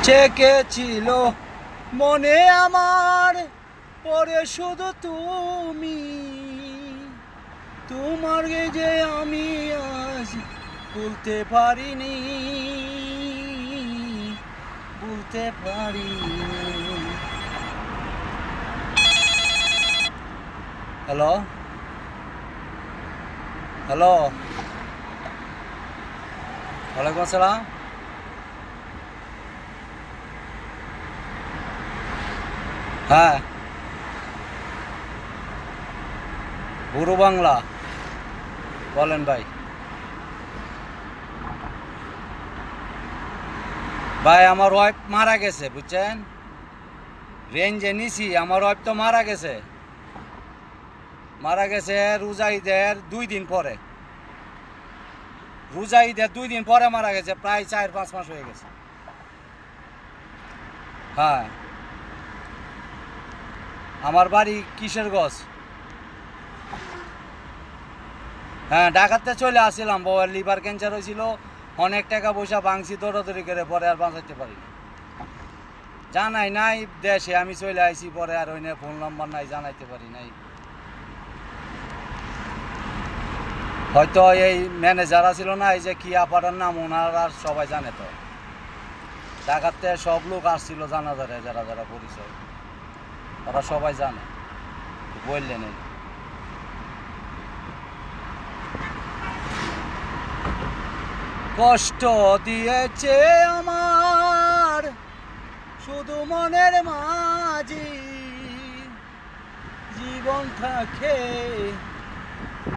চেকেছিল মনে আমার পরে শুধু তুমি, তোমার যে আমি আজ ভুলতে পারিনি, ভুলতে পারিনি। হ্যালো হ্যালো, ওয়ালাইকুম আসসালাম। হ্যাঁ, বুড়ো বাংলা বলেন ভাই। ভাই আমার ওয়াইফ মারা গেছে বুঝছেন, রেঞ্জে নিছি, আমার ওয়াইফ তো মারা গেছে, মারা গেছে রোজা ঈদের 2 দিন পরে, রোজা ঈদের 2 দিন পরে মারা গেছে, প্রায় 4-5 মাস হয়ে গেছে। হ্যাঁ, আমার বাড়ি কিশোরগঞ্জ। হ্যাঁ, ঢাকাতে চলে আসছিলাম, বাবার লিভার ক্যান্সার হয়েছিল, অনেক টাকা পয়সা ভাঙছি, দৌড়াদৌড়ি করে, পরে আর বাঁচাইতে পারি না, জানাই নাই দেশে আমি চলে আইছি, পরে আর ওই ফোন নাম্বার নাই, জানাইতে পারি নাই। হয়তো এই ম্যানেজার ছিল না, এই যে কি আপাটার নাম, ওনার আর সবাই জানে, তো ঢাকাতে সব লোক আসছিল জানা যারা যারা যারা পরিচয়, ওরা সবাই জানে, বললেন। কষ্ট দিয়েছে আমার শুধু মনের মাঝি, জীবন থাকে